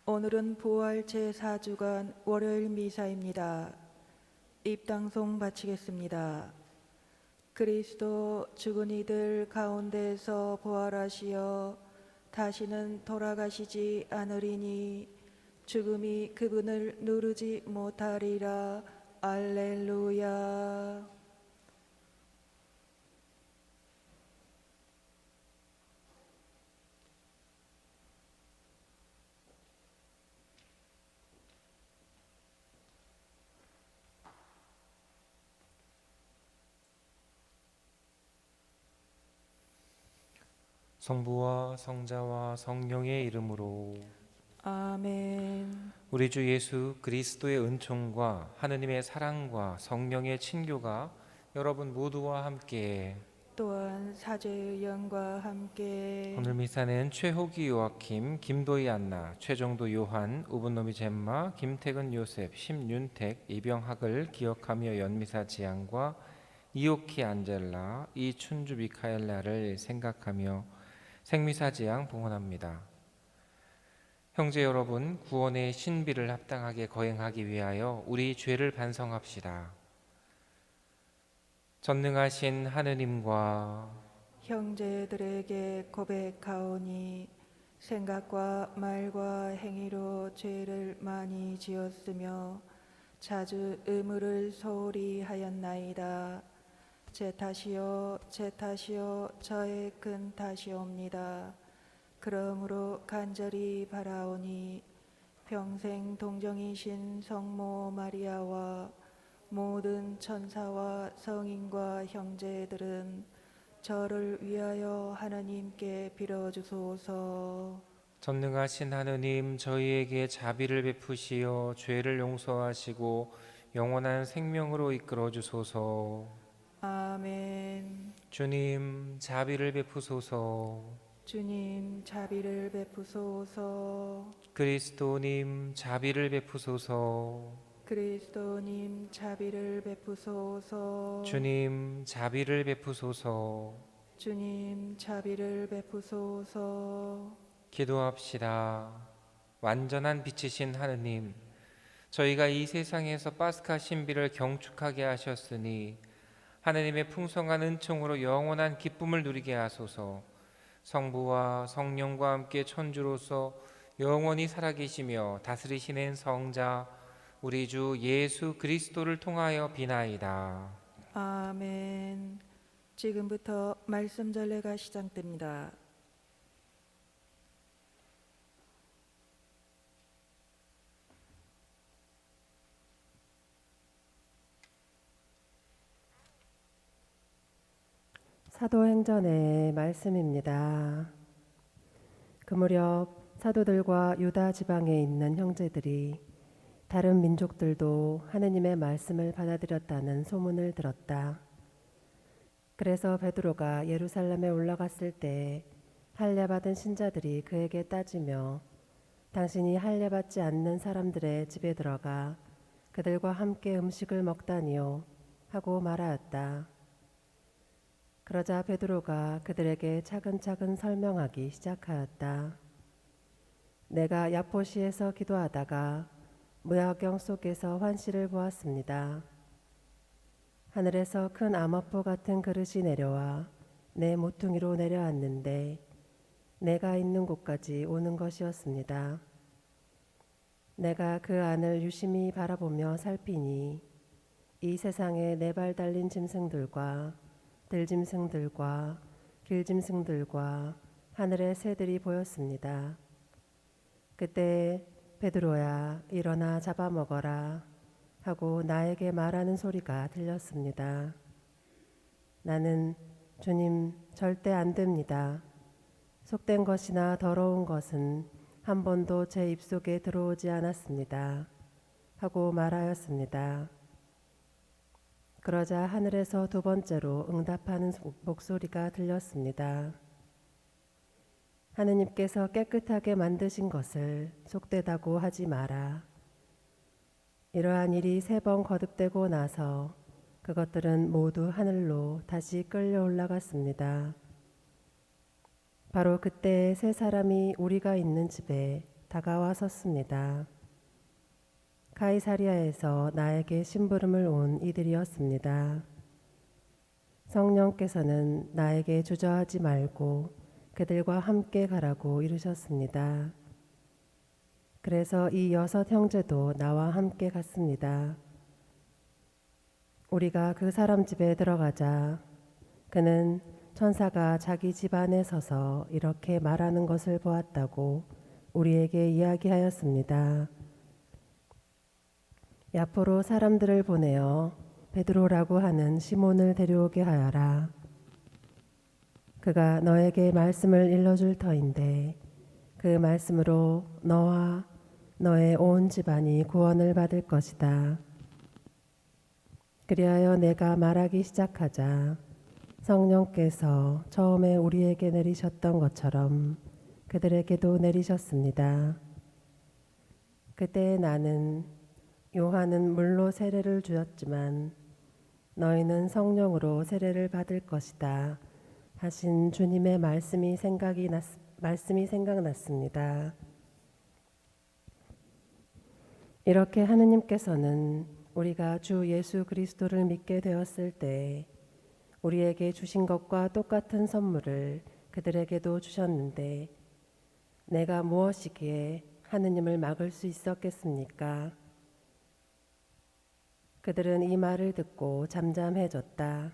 오늘은 부활 제4주간 월요일 미사입니다. 입당송 바치겠습니다. 그리스도 죽은 이들 가운데서 부활하시어 다시는 돌아가시지 않으리니 죽음이 그분을 누르지 못하리라. 알렐루야. 성부와 성자와 성령의 이름으로. 아멘. 우리 주 예수 그리스도의 은총과 하느님의 사랑과 성령의 친교가 여러분 모두와 함께. 또한 사제의 영과 함께 오늘 미사는 최호기 요아킴, 김도희 안나, 최정도 요한, 우분노미 젬마, 김태근 요셉, 심윤택, 이병학을 기억하며 연미사 지향과 이오키 안젤라, 이춘주 미카엘라를 생각하며 생미사 지향 봉헌합니다. 형제 여러분, 구원의 신비를 합당하게 거행하기 위하여 우리 죄를 반성합시다. 전능하신 하느님과 형제들에게 고백하오니 생각과 말과 행위로 죄를 많이 지었으며 자주 의무를 소홀히 하였나이다. 제 탓이요 제 탓이요 저의 큰 탓이옵니다. 그러므로 간절히 바라오니 평생 동정이신 성모 마리아와 모든 천사와 성인과 형제들은 저를 위하여 하나님께 빌어주소서. 전능하신 하느님, 저희에게 자비를 베푸시어 죄를 용서하시고 영원한 생명으로 이끌어 주소서. 아멘. 주님, 자비를 베푸소서. 주님 자비를 베푸소서. 그리스도님, 자비를 베푸소서. 그리스도님 자비를 베푸소서. 주님, 자비를 베푸소서. 주님 자비를 베푸소서. 기도합시다. 완전한 빛이신 하느님, 저희가 이 세상에서 파스카 신비를 경축하게 하셨으니 하느님의 풍성한 은총으로 영원한 기쁨을 누리게 하소서. 성부와 성령과 함께 천주로서 영원히 살아계시며 다스리시는 성자 우리 주 예수 그리스도를 통하여 비나이다. 아멘. 지금부터 말씀 전례가 시작됩니다. 사도행전의 말씀입니다. 그 무렵 사도들과 유다 지방에 있는 형제들이 다른 민족들도 하느님의 말씀을 받아들였다는 소문을 들었다. 그래서 베드로가 예루살렘에 올라갔을 때 할례받은 신자들이 그에게 따지며 당신이 할례받지 않는 사람들의 집에 들어가 그들과 함께 음식을 먹다니요 하고 말하였다. 그러자 베드로가 그들에게 차근차근 설명하기 시작하였다. 내가 야포시에서 기도하다가 무야경 속에서 환시를 보았습니다. 하늘에서 큰 암흑보 같은 그릇이 내려와 내 모퉁이로 내려왔는데 내가 있는 곳까지 오는 것이었습니다. 내가 그 안을 유심히 바라보며 살피니 이 세상에 네 발 달린 짐승들과 들짐승들과 길짐승들과 하늘의 새들이 보였습니다. 그때 베드로야 일어나 잡아먹어라 하고 나에게 말하는 소리가 들렸습니다. 나는 주님 절대 안 됩니다. 속된 것이나 더러운 것은 한 번도 제 입속에 들어오지 않았습니다. 하고 말하였습니다. 그러자 하늘에서 두 번째로 응답하는 목소리가 들렸습니다. 하느님께서 깨끗하게 만드신 것을 속되다고 하지 마라. 이러한 일이 3번 거듭되고 나서 그것들은 모두 하늘로 다시 끌려 올라갔습니다. 바로 그때 세 사람이 우리가 있는 집에 다가와 섰습니다. 가이사리아에서 나에게 심부름을 온 이들이었습니다. 성령께서는 나에게 주저하지 말고 그들과 함께 가라고 이르셨습니다. 그래서 이 6 형제도 나와 함께 갔습니다. 우리가 그 사람 집에 들어가자 그는 천사가 자기 집 안에 서서 이렇게 말하는 것을 보았다고 우리에게 이야기하였습니다. 야포로 사람들을 보내어 베드로라고 하는 시몬을 데려오게 하여라. 그가 너에게 말씀을 일러줄 터인데 그 말씀으로 너와 너의 온 집안이 구원을 받을 것이다. 그리하여 내가 말하기 시작하자 성령께서 처음에 우리에게 내리셨던 것처럼 그들에게도 내리셨습니다. 그때 나는 요한은 물로 세례를 주었지만 너희는 성령으로 세례를 받을 것이다 하신 주님의 말씀이 생각났습니다. 이렇게 하느님께서는 우리가 주 예수 그리스도를 믿게 되었을 때 우리에게 주신 것과 똑같은 선물을 그들에게도 주셨는데 내가 무엇이기에 하느님을 막을 수 있었겠습니까? 그들은 이 말을 듣고 잠잠해졌다.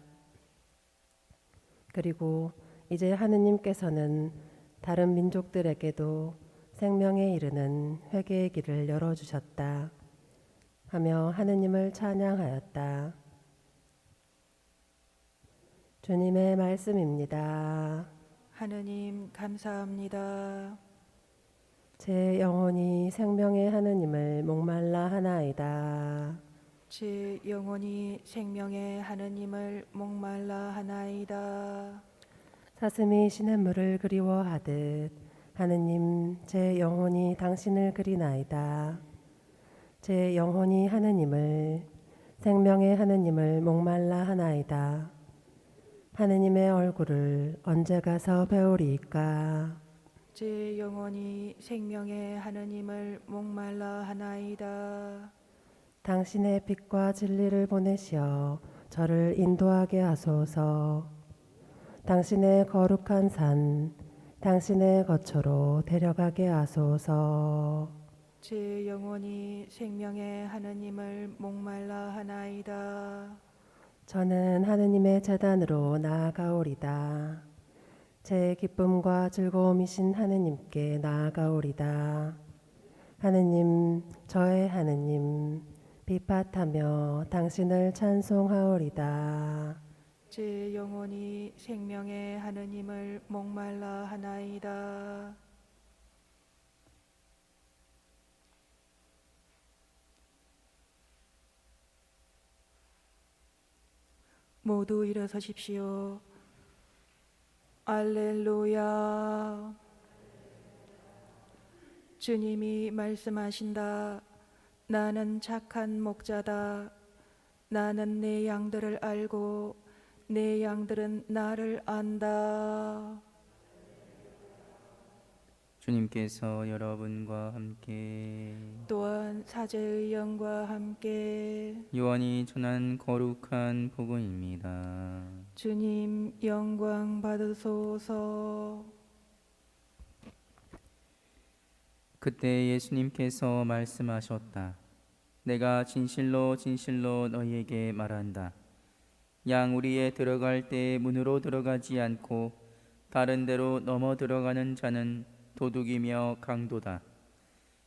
그리고 이제 하느님께서는 다른 민족들에게도 생명에 이르는 회개의 길을 열어주셨다 하며 하느님을 찬양하였다. 주님의 말씀입니다. 하느님 감사합니다. 제 영혼이 생명의 하느님을 목말라 하나이다. 제 영혼이 생명의 하느님을 목말라 하나이다. 사슴이 시냇물을 그리워하듯 하느님 제 영혼이 당신을 그리나이다. 제 영혼이 하느님을 생명의 하느님을 목말라 하나이다. 하느님의 얼굴을 언제 가서 배우리이까. 제 영혼이 생명의 하느님을 목말라 하나이다. 당신의 빛과 진리를 보내시어 저를 인도하게 하소서. 당신의 거룩한 산 당신의 거처로 데려가게 하소서. 제 영혼이 생명의 하느님을 목말라 하나이다. 저는 하느님의 제단으로 나아가오리다. 제 기쁨과 즐거움이신 하느님께 나아가오리다. 하느님, 저의 하느님, 비팟하며 당신을 찬송하오리다. 제 영혼이 생명의 하느님을 목말라 하나이다. 모두 일어서십시오. 알렐루야. 주님이 말씀하신다. 나는 착한 목자다. 나는 내 양들을 알고 내 양들은 나를 안다. 주님께서 여러분과 함께 또한 사제의 영과 함께 요한이 전한 거룩한 복음입니다. 주님 영광 받으소서. 그때 예수님께서 말씀하셨다. 내가 진실로 진실로 너희에게 말한다. 양 우리에 들어갈 때 문으로 들어가지 않고 다른 데로 넘어 들어가는 자는 도둑이며 강도다.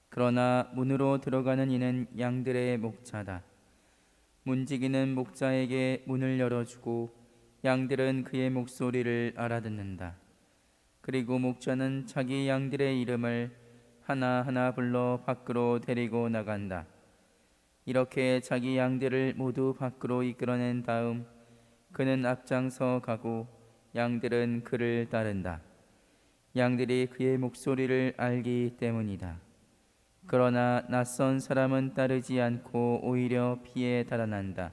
그러나 문으로 들어가는 이는 양들의 목자다. 문지기는 목자에게 문을 열어주고 양들은 그의 목소리를 알아듣는다. 그리고 목자는 자기 양들의 이름을 하나하나 불러 밖으로 데리고 나간다. 이렇게 자기 양들을 모두 밖으로 이끌어낸 다음 그는 앞장서 가고 양들은 그를 따른다. 양들이 그의 목소리를 알기 때문이다. 그러나 낯선 사람은 따르지 않고 오히려 피해 달아난다.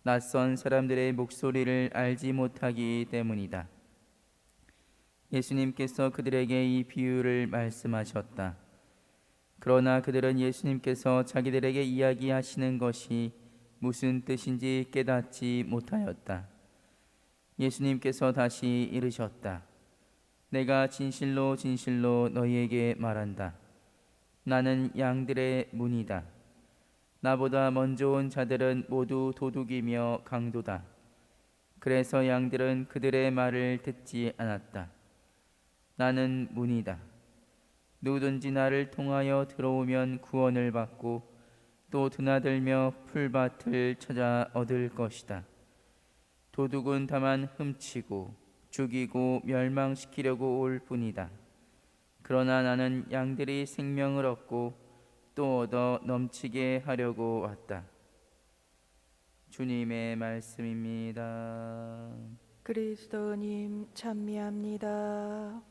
낯선 사람들의 목소리를 알지 못하기 때문이다. 예수님께서 그들에게 이 비유를 말씀하셨다. 그러나 그들은 예수님께서 자기들에게 이야기하시는 것이 무슨 뜻인지 깨닫지 못하였다. 예수님께서 다시 이르셨다. 내가 진실로 진실로 너희에게 말한다. 나는 양들의 문이다. 나보다 먼저 온 자들은 모두 도둑이며 강도다. 그래서 양들은 그들의 말을 듣지 않았다. 나는 문이다. 누구든지 나를 통하여 들어오면 구원을 받고 또 드나들며 풀밭을 찾아 얻을 것이다. 도둑은 다만 훔치고 죽이고 멸망시키려고 올 뿐이다. 그러나 나는 양들이 생명을 얻고 또 얻어 넘치게 하려고 왔다. 주님의 말씀입니다. 그리스도님 찬미합니다.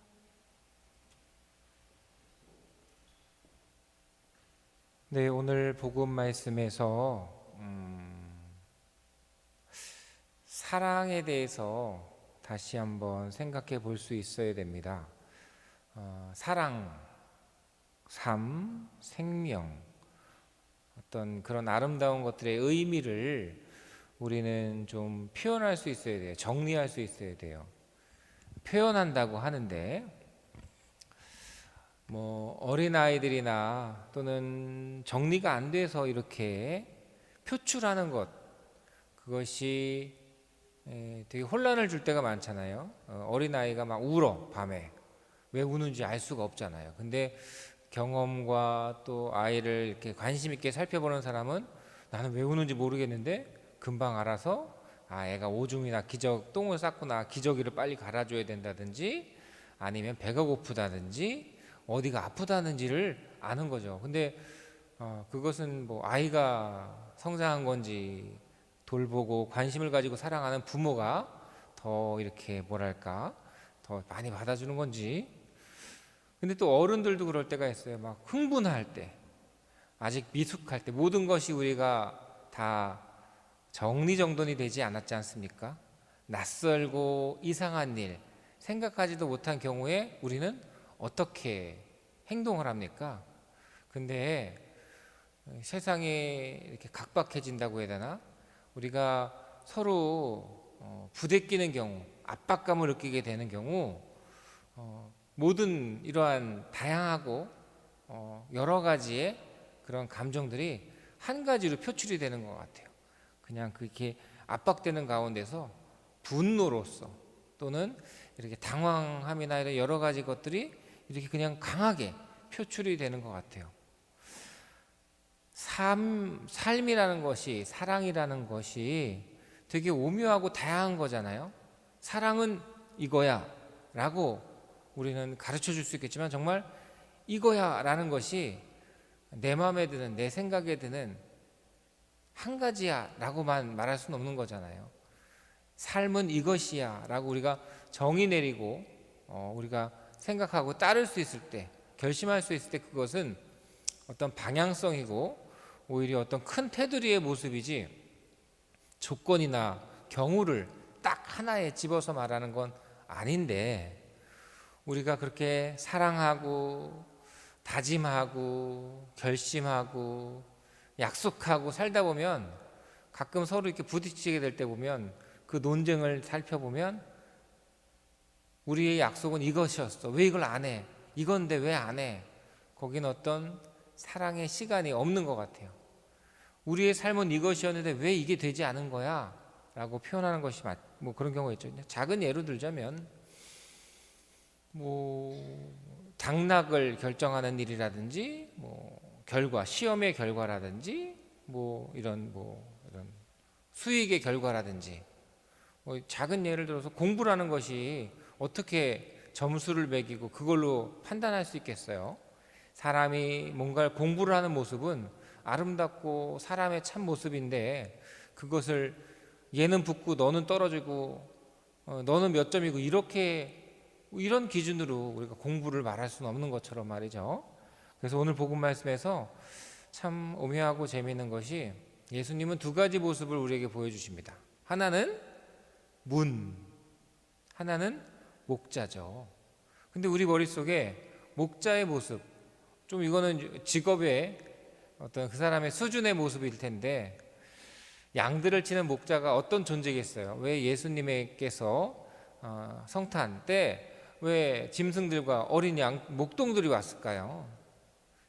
네, 오늘 복음 말씀에서 사랑에 대해서 다시 한번 생각해 볼 수 있어야 됩니다. 사랑, 삶, 생명, 어떤 그런 아름다운 것들의 의미를 우리는 좀 표현할 수 있어야 돼요. 정리할 수 있어야 돼요. 표현한다고 하는데 뭐 어린아이들이나 또는 정리가 안 돼서 이렇게 표출하는 것, 그것이 되게 혼란을 줄 때가 많잖아요. 어린아이가 막 울어, 밤에. 왜 우는지 알 수가 없잖아요. 근데 경험과 또 아이를 이렇게 관심 있게 살펴보는 사람은 나는 왜 우는지 모르겠는데 금방 알아서 애가 오줌이나 기저, 똥을 쌌구나, 기저귀를 빨리 갈아줘야 된다든지 아니면 배가 고프다든지 어디가 아프다는지를 아는 거죠. 근데 그것은 뭐 아이가 성장한 건지 돌보고 관심을 가지고 사랑하는 부모가 더 이렇게 뭐랄까 더 많이 받아주는 건지. 근데 또 어른들도 그럴 때가 있어요. 막 흥분할 때, 아직 미숙할 때, 모든 것이 우리가 다 정리정돈이 되지 않았지 않습니까? 낯설고 이상한 일, 생각하지도 못한 경우에 우리는 어떻게 행동을 합니까? 근데 세상이 이렇게 각박해진다고 해야 되나? 우리가 서로 부대끼는 경우, 압박감을 느끼게 되는 경우 모든 이러한 다양하고 여러 가지의 그런 감정들이 한 가지로 표출이 되는 것 같아요. 그냥 그렇게 압박되는 가운데서 분노로서 또는 이렇게 당황함이나 이런 여러 가지 것들이 이렇게 그냥 강하게 표출이 되는 것 같아요. 삶이라는 것이, 사랑이라는 것이 되게 오묘하고 다양한 거잖아요. 사랑은 이거야 라고 우리는 가르쳐 줄 수 있겠지만 정말 이거야 라는 것이 내 마음에 드는, 내 생각에 드는 한 가지야 라고만 말할 수는 없는 거잖아요. 삶은 이것이야 라고 우리가 정의 내리고 우리가 생각하고 따를 수 있을 때, 결심할 수 있을 때 그것은 어떤 방향성이고 오히려 어떤 큰 테두리의 모습이지 조건이나 경우를 딱 하나에 집어서 말하는 건 아닌데, 우리가 그렇게 사랑하고 다짐하고 결심하고 약속하고 살다 보면 가끔 서로 이렇게 부딪히게 될 때 보면 그 논쟁을 살펴보면 우리의 약속은 이것이었어. 왜 이걸 안 해? 이건데 왜 안 해? 거기는 어떤 사랑의 시간이 없는 것 같아요. 우리의 삶은 이것이었는데 왜 이게 되지 않은 거야? 라고 표현하는 것이 뭐 그런 경우가 있죠. 작은 예로 들자면 뭐 당락을 결정하는 일이라든지 뭐 결과, 시험의 결과라든지 뭐 이런 수익의 결과라든지 뭐 작은 예를 들어서 공부라는 것이 어떻게 점수를 매기고 그걸로 판단할 수 있겠어요? 사람이 뭔가를 공부를 하는 모습은 아름답고 사람의 참 모습인데 그것을 얘는 붙고 너는 떨어지고 너는 몇 점이고 이런 기준으로 우리가 공부를 말할 수는 없는 것처럼 말이죠. 그래서 오늘 복음 말씀에서 참 오묘하고 재미있는 것이 예수님은 두 가지 모습을 우리에게 보여주십니다. 하나는 문, 하나는 목자죠. 근데 우리 머릿속에 목자의 모습, 좀 이거는 직업의 어떤 그 사람의 수준의 모습일 텐데, 양들을 치는 목자가 어떤 존재겠어요? 왜 예수님께서 성탄 때 왜 짐승들과 어린 양 목동들이 왔을까요?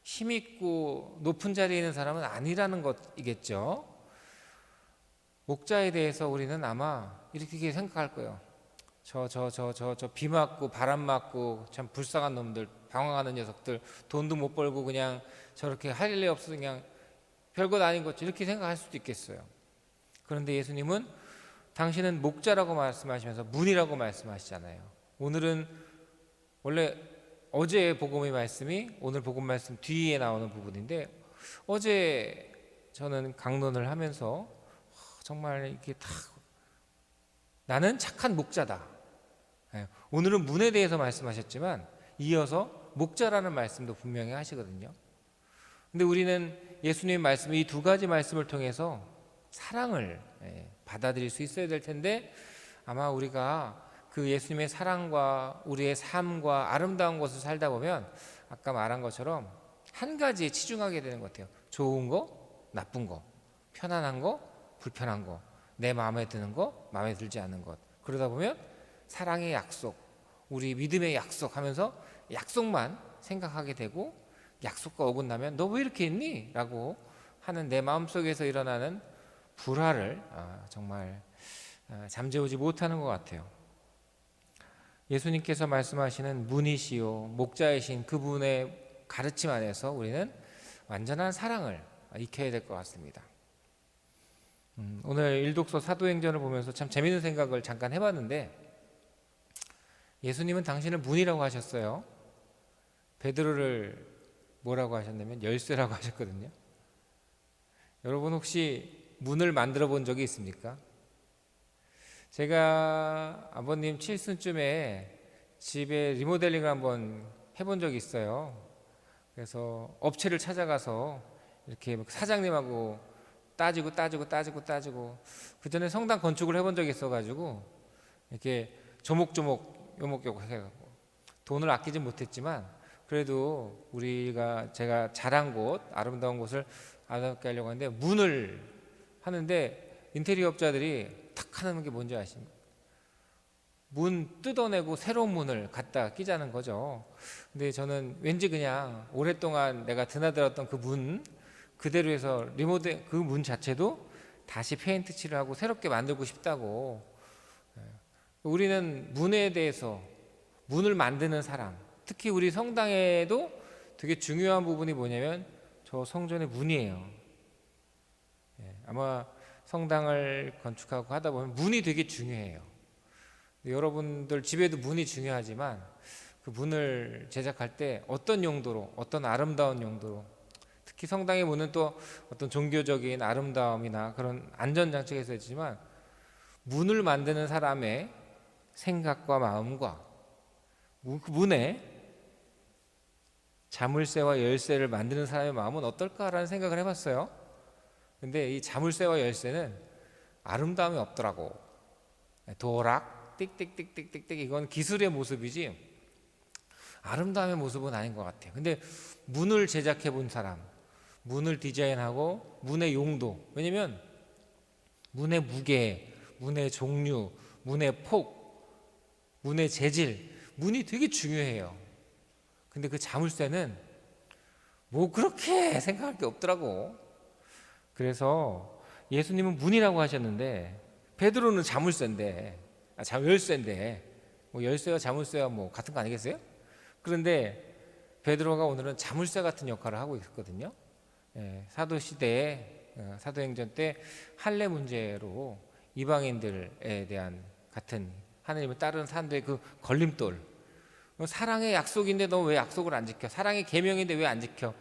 힘있고 높은 자리에 있는 사람은 아니라는 것이겠죠. 목자에 대해서 우리는 아마 이렇게 생각할 거예요. 저 비 맞고 바람 맞고 참 불쌍한 놈들, 방황하는 녀석들, 돈도 못 벌고 그냥 저렇게 할 일 없어서 그냥 별것 아닌 것, 이렇게 생각할 수도 있겠어요. 그런데 예수님은 당신은 목자라고 말씀하시면서 문이라고 말씀하시잖아요. 오늘은 원래 어제 복음의 말씀이 오늘 복음 말씀 뒤에 나오는 부분인데, 어제 저는 강론을 하면서 정말 이렇게 다 나는 착한 목자다. 오늘은 문에 대해서 말씀하셨지만 이어서 목자라는 말씀도 분명히 하시거든요. 근데 우리는 예수님의 말씀, 이 두 가지 말씀을 통해서 사랑을 받아들일 수 있어야 될 텐데, 아마 우리가 그 예수님의 사랑과 우리의 삶과 아름다운 것을 살다 보면 아까 말한 것처럼 한 가지에 치중하게 되는 것 같아요. 좋은 거, 나쁜 거, 편안한 거, 불편한 거, 내 마음에 드는 거, 마음에 들지 않는 것. 그러다 보면 사랑의 약속, 우리 믿음의 약속 하면서 약속만 생각하게 되고, 약속과 어긋나면 너 왜 이렇게 했니? 라고 하는 내 마음속에서 일어나는 불화를 정말 잠재우지 못하는 것 같아요. 예수님께서 말씀하시는 문이시요 목자이신 그분의 가르침 안에서 우리는 완전한 사랑을 익혀야 될 것 같습니다. 오늘 일독서 사도행전을 보면서 참 재미있는 생각을 잠깐 해봤는데, 예수님은 당신을 문이라고 하셨어요. 베드로를 뭐라고 하셨냐면 열쇠라고 하셨거든요. 여러분 혹시 문을 만들어 본 적이 있습니까? 제가 아버님 칠순쯤에 집에 리모델링을 한번 해본 적이 있어요. 그래서 업체를 찾아가서 이렇게 사장님하고 따지고 그 전에 성당 건축을 해본 적이 있어가지고 이렇게 조목조목 요목요목 해갖고 돈을 아끼진 못했지만, 그래도 제가 잘한 곳, 아름다운 곳을 아름답게 하려고 하는데, 문을 하는데 인테리어 업자들이 탁 하는 게 뭔지 아십니까? 문 뜯어내고 새로운 문을 갖다 끼자는 거죠. 근데 저는 왠지 그냥 오랫동안 내가 드나들었던 그 문 그대로 해서 리모델, 그 문 자체도 다시 페인트 칠을 하고 새롭게 만들고 싶다고. 우리는 문에 대해서, 문을 만드는 사람, 특히 우리 성당에도 되게 중요한 부분이 뭐냐면 저 성전의 문이에요. 아마 성당을 건축하고 하다 보면 문이 되게 중요해요. 여러분들 집에도 문이 중요하지만 그 문을 제작할 때 어떤 용도로, 어떤 아름다운 용도로, 특히 성당의 문은 또 어떤 종교적인 아름다움이나 그런 안전장치가 있어야지만, 문을 만드는 사람의 생각과 마음과 그 문에 자물쇠와 열쇠를 만드는 사람의 마음은 어떨까라는 생각을 해봤어요. 근데 이 자물쇠와 열쇠는 아름다움이 없더라고. 도락 띡띡띡띡띡, 이건 기술의 모습이지 아름다움의 모습은 아닌 것 같아요. 근데 문을 제작해 본 사람, 문을 디자인하고 문의 용도, 왜냐면 문의 무게, 문의 종류, 문의 폭, 문의 재질, 문이 되게 중요해요. 근데 그 자물쇠는 뭐 그렇게 생각할 게 없더라고. 그래서 예수님은 문이라고 하셨는데 베드로는 자물쇠인데, 열쇠인데, 뭐 열쇠와 자물쇠와 뭐 같은 거 아니겠어요? 그런데 베드로가 오늘은 자물쇠 같은 역할을 하고 있거든요. 사도 시대에, 사도행전 때 할례 문제로 이방인들에 대한 같은 하나님을 따르는 사람들의 그 걸림돌, 사랑의 약속인데 너 왜 약속을 안 지켜? 사랑의 계명인데 왜 안 지켜?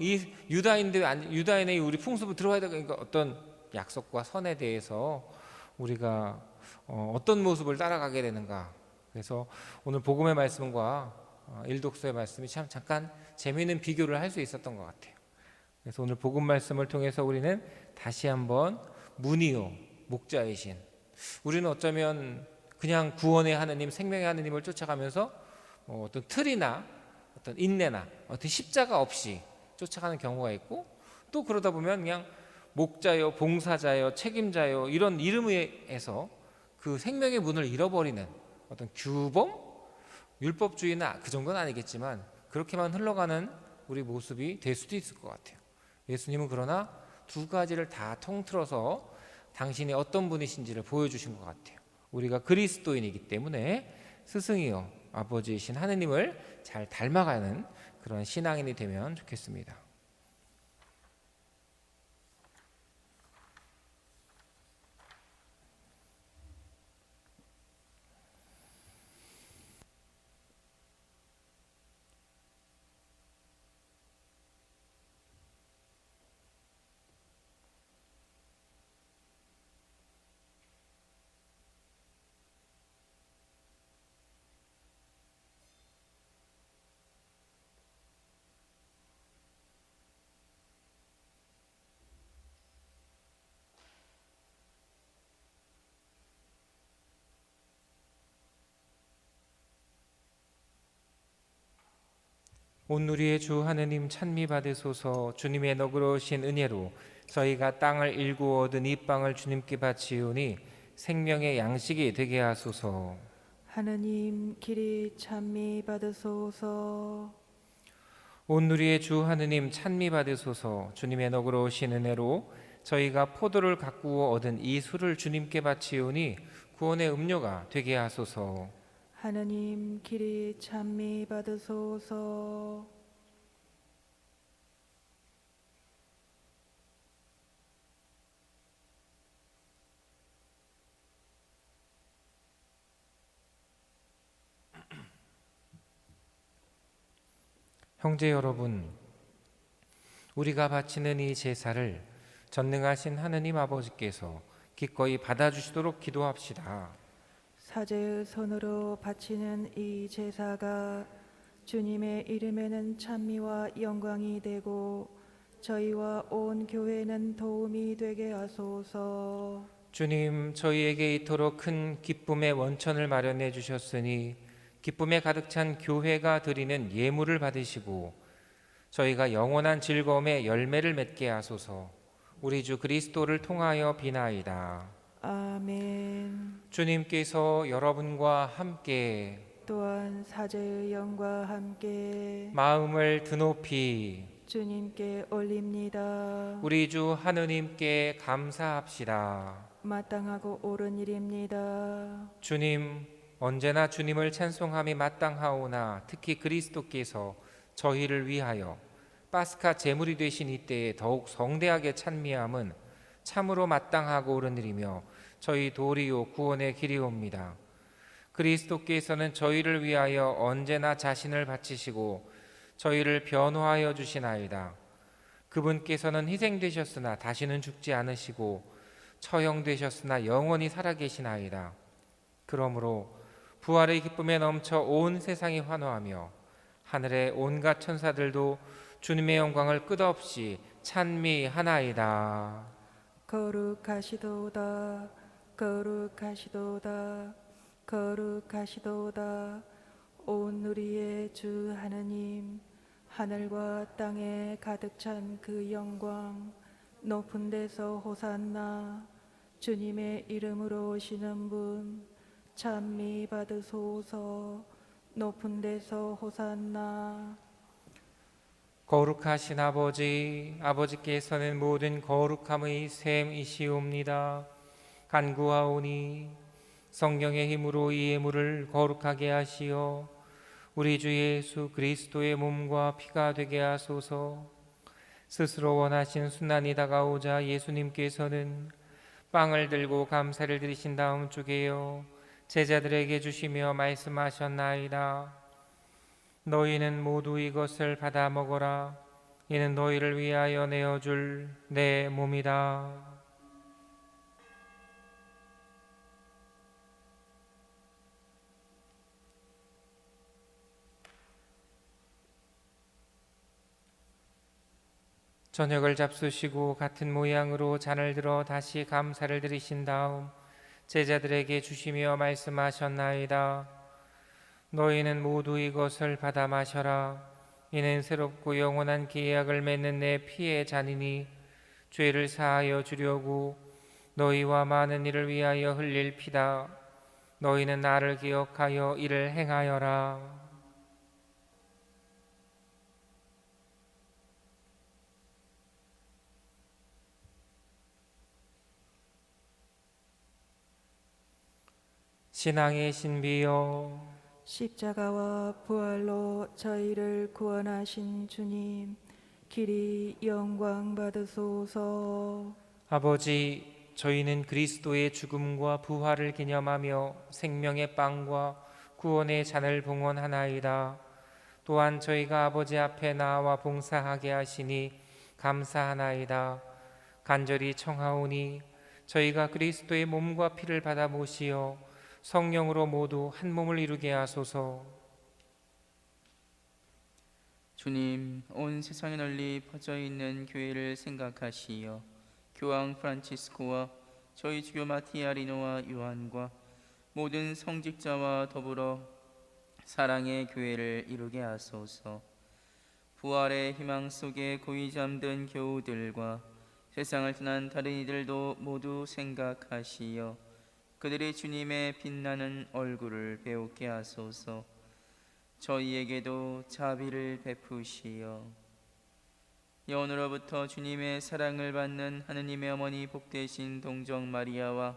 이 유다인인데 왜 유다인의 우리 풍습을 들어야 되니까, 어떤 약속과 선에 대해서 우리가 어떤 모습을 따라가게 되는가. 그래서 오늘 복음의 말씀과 일독서의 말씀이 참 잠깐 재미있는 비교를 할 수 있었던 것 같아요. 그래서 오늘 복음 말씀을 통해서 우리는 다시 한번 문이요 목자이신, 우리는 어쩌면 그냥 구원의 하느님, 생명의 하느님을 쫓아가면서 어떤 틀이나 어떤 인내나 어떤 십자가 없이 쫓아가는 경우가 있고, 또 그러다 보면 그냥 목자요, 봉사자요, 책임자요 이런 이름에서 그 생명의 문을 잃어버리는 어떤 규범, 율법주의나 그 정도는 아니겠지만 그렇게만 흘러가는 우리 모습이 될 수도 있을 것 같아요. 예수님은 그러나 두 가지를 다 통틀어서 당신이 어떤 분이신지를 보여주신 것 같아요. 우리가 그리스도인이기 때문에 스승이요 아버지이신 하느님을 잘 닮아가는 그런 신앙인이 되면 좋겠습니다. 온누리의 주 하느님 찬미 받으소서. 주님의 너그러우신 은혜로 저희가 땅을 일구어 얻은 이 빵을 주님께 바치오니 생명의 양식이 되게 하소서. 하느님 길이 찬미 받으소서. 온누리의 주 하느님 찬미 받으소서. 주님의 너그러우신 은혜로 저희가 포도를 가꾸어 얻은 이 술을 주님께 바치오니 구원의 음료가 되게 하소서. 하느님 길이 찬미 받으소서. 형제 여러분, 우리가 바치는 이 제사를 전능하신 하느님 아버지께서 기꺼이 받아주시도록 기도합시다. 사제의 손으로 바치는 이 제사가 주님의 이름에는 찬미와 영광이 되고 저희와 온 교회는 도움이 되게 하소서. 주님, 저희에게 이토록 큰 기쁨의 원천을 마련해 주셨으니 기쁨에 가득 찬 교회가 드리는 예물을 받으시고 저희가 영원한 즐거움의 열매를 맺게 하소서. 우리 주 그리스도를 통하여 비나이다. 아멘. 주님께서 여러분과 함께 또한 사제의 영과 함께 마음을 드높이 주님께 올립니다. 우리 주 하느님께 감사합시다. 마땅하고 옳은 일입니다. 주님, 언제나 주님을 찬송함이 마땅하오나 특히 그리스도께서 저희를 위하여 파스카 제물이 되신 이때에 더욱 성대하게 찬미함은 참으로 마땅하고 옳은 일이며 저희 도리요 구원의 길이옵니다. 그리스도께서는 저희를 위하여 언제나 자신을 바치시고 저희를 변호하여 주시나이다. 그분께서는 희생되셨으나 다시는 죽지 않으시고 처형되셨으나 영원히 살아계시나이다. 그러므로 부활의 기쁨에 넘쳐 온 세상이 환호하며 하늘의 온갖 천사들도 주님의 영광을 끝없이 찬미하나이다. 거룩하시도다. 거룩하시도다. 거룩하시도다. 온 우리의 주 하느님, 하늘과 땅에 가득 찬 그 영광, 높은 데서 호산나. 주님의 이름으로 오시는 분 찬미 받으소서. 높은 데서 호산나. 거룩하신 아버지, 아버지께서는 모든 거룩함의 샘이시옵니다. 간구하오니 성령의 힘으로 이 예물을 거룩하게 하시어 우리 주 예수 그리스도의 몸과 피가 되게 하소서. 스스로 원하신 순환이 다가오자 예수님께서는 빵을 들고 감사를 드리신 다음 쪼개어 제자들에게 주시며 말씀하셨나이다. 너희는 모두 이것을 받아 먹어라. 이는 너희를 위하여 내어줄 내 몸이다. 저녁을 잡수시고 같은 모양으로 잔을 들어 다시 감사를 드리신 다음 제자들에게 주시며 말씀하셨나이다. 너희는 모두 이것을 받아 마셔라. 이는 새롭고 영원한 계약을 맺는 내 피의 잔이니 죄를 사하여 주려고 너희와 많은 이를 위하여 흘릴 피다. 너희는 나를 기억하여 이를 행하여라. 신앙의 신비여, 십자가와 부활로 저희를 구원하신 주님, 길이 영광 받으소서. 아버지, 저희는 그리스도의 죽음과 부활을 기념하며 생명의 빵과 구원의 잔을 봉헌하나이다. 또한 저희가 아버지 앞에 나와 봉사하게 하시니 감사하나이다. 간절히 청하오니 저희가 그리스도의 몸과 피를 받아 모시어 성령으로 모두 한 몸을 이루게 하소서. 주님, 온 세상에 널리 퍼져 있는 교회를 생각하시어 교황 프란치스코와 저희 주교 마티아리노와 요한과 모든 성직자와 더불어 사랑의 교회를 이루게 하소서. 부활의 희망 속에 고이 잠든 교우들과 세상을 떠난 다른 이들도 모두 생각하시어 그들이 주님의 빛나는 얼굴을 배우게 하소서. 저희에게도 자비를 베푸시어 영원으로부터 주님의 사랑을 받는 하느님의 어머니 복되신 동정 마리아와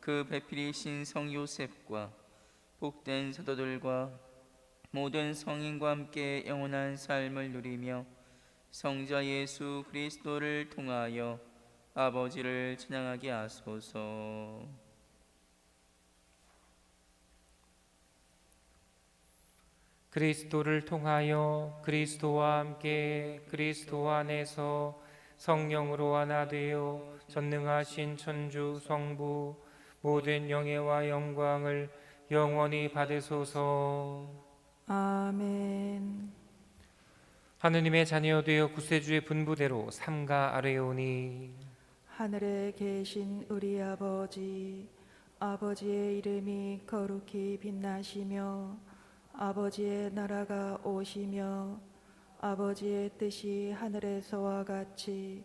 그 배필이신 성 요셉과 복된 사도들과 모든 성인과 함께 영원한 삶을 누리며 성자 예수 그리스도를 통하여 아버지를 찬양하게 하소서. 그리스도를 통하여 그리스도와 함께 그리스도 안에서 성령으로 하나 되어 전능하신 천주 성부 모든 영예와 영광을 영원히 받으소서. 아멘. 하느님의 자녀 되어 구세주의 분부대로 삼가 아뢰오니 하늘에 계신 우리 아버지, 아버지의 이름이 거룩히 빛나시며 아버지의 나라가 오시며 아버지의 뜻이 하늘에서와 같이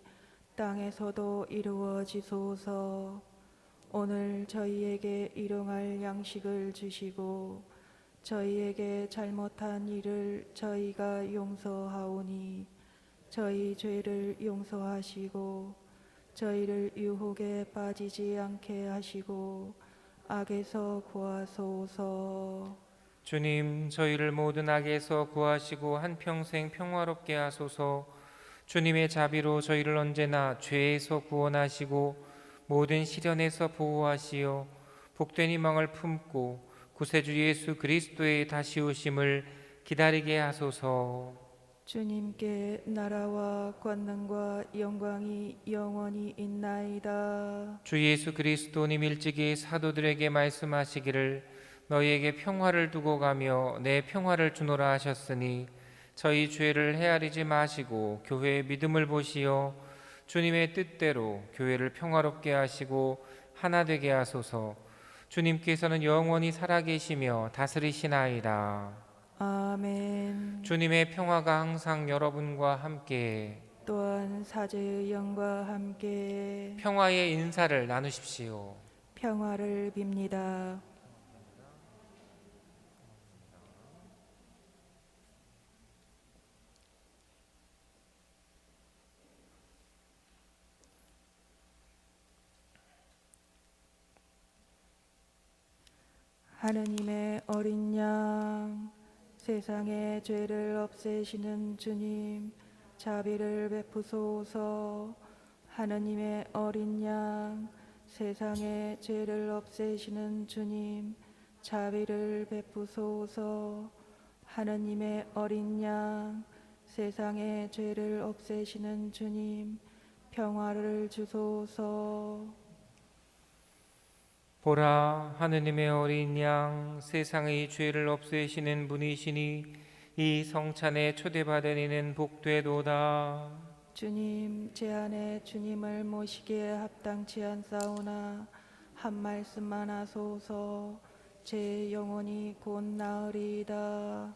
땅에서도 이루어지소서. 오늘 저희에게 일용할 양식을 주시고 저희에게 잘못한 일을 저희가 용서하오니 저희 죄를 용서하시고 저희를 유혹에 빠지지 않게 하시고 악에서 구하소서. 주님, 저희를 모든 악에서 구하시고 한평생 평화롭게 하소서. 주님의 자비로 저희를 언제나 죄에서 구원하시고 모든 시련에서 보호하시어 복된 희망을 품고 구세주 예수 그리스도의 다시 오심을 기다리게 하소서. 주님께 나라와 권능과 영광이 영원히 있나이다. 주 예수 그리스도님 일찍이 사도들에게 말씀하시기를 너희에게 평화를 두고 가며 내 평화를 주노라 하셨으니 저희 죄를 헤아리지 마시고 교회의 믿음을 보시어 주님의 뜻대로 교회를 평화롭게 하시고 하나 되게 하소서. 주님께서는 영원히 살아계시며 다스리시나이다. 아멘. 주님의 평화가 항상 여러분과 함께 또한 사제의 영과 함께 평화의 인사를 나누십시오. 평화를 빕니다. 하느님의 어린 양, 세상의 죄를 없애시는 주님, 자비를 베푸소서. 하느님의 어린 양, 세상의 죄를 없애시는 주님, 자비를 베푸소서. 하느님의 어린 양, 세상의 죄를 없애시는 주님, 평화를 주소서. 보라, 하느님의 어린 양, 세상의 죄를 없애시는 분이시니 이 성찬에 초대받은 이는 복되도다. 주님, 제 안에 주님을 모시기에 합당치 않사오나 한 말씀만 하소서. 제 영혼이 곧 나으리이다.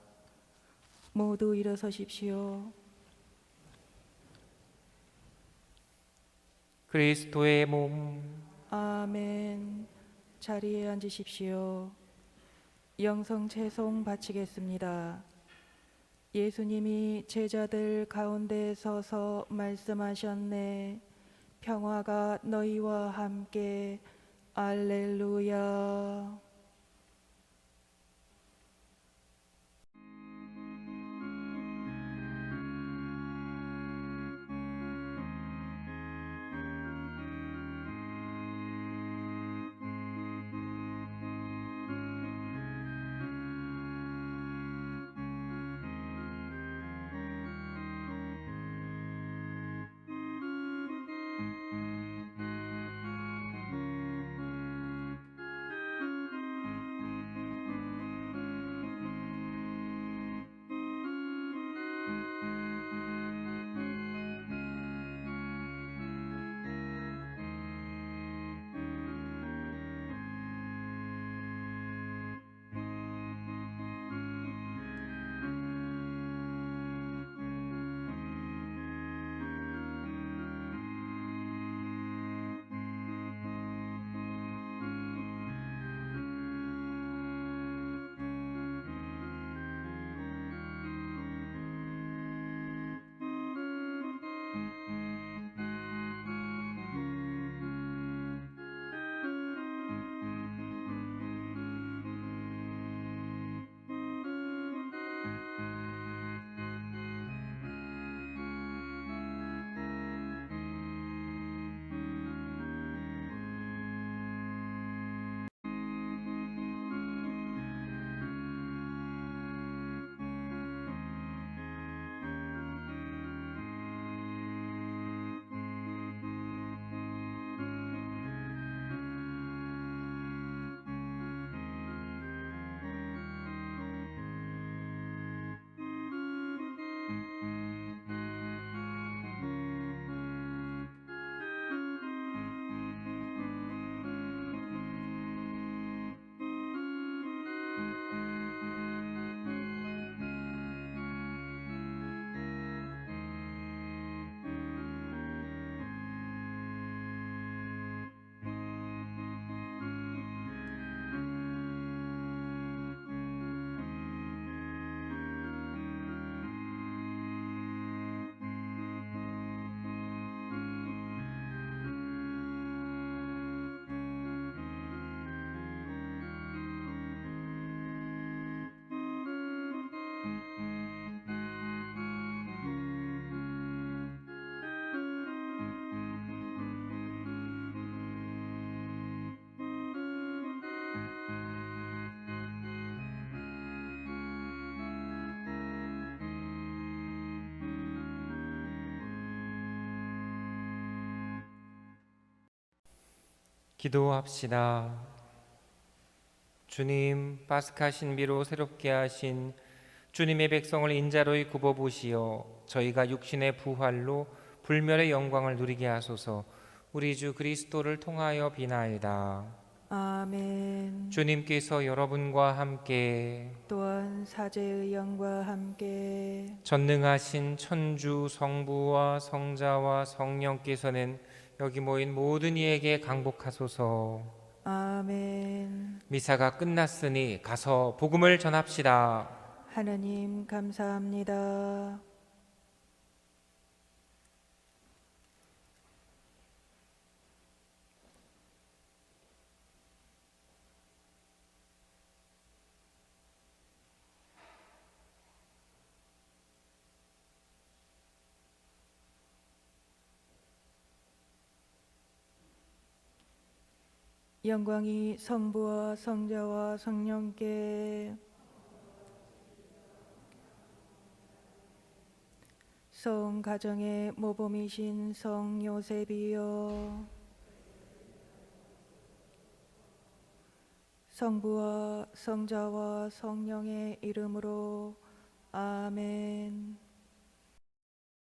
모두 일어서십시오. 그리스도의 몸, 아멘. 자리에 앉으십시오. 영성 채송 바치겠습니다. 예수님이 제자들 가운데 서서 말씀하셨네. 평화가 너희와 함께. 알렐루야. 기도합시다. 주님, 파스카 신비로 새롭게 하신 주님의 백성을 인자로이 굽어 보시어 저희가 육신의 부활로 불멸의 영광을 누리게 하소서. 우리 주 그리스도를 통하여 비나이다. 아멘. 주님께서 여러분과 함께 또한 사제의 영과 함께 전능하신 천주 성부와 성자와 성령께서는 여기 모인 모든 이에게 강복하소서. 아멘. 미사가 끝났으니 가서 복음을 전합시다. 하느님 감사합니다. 영광이 성부와 성자와 성령께 성 가정의 모범이신 성 요셉이여 성부와 성자와 성령의 이름으로 아멘.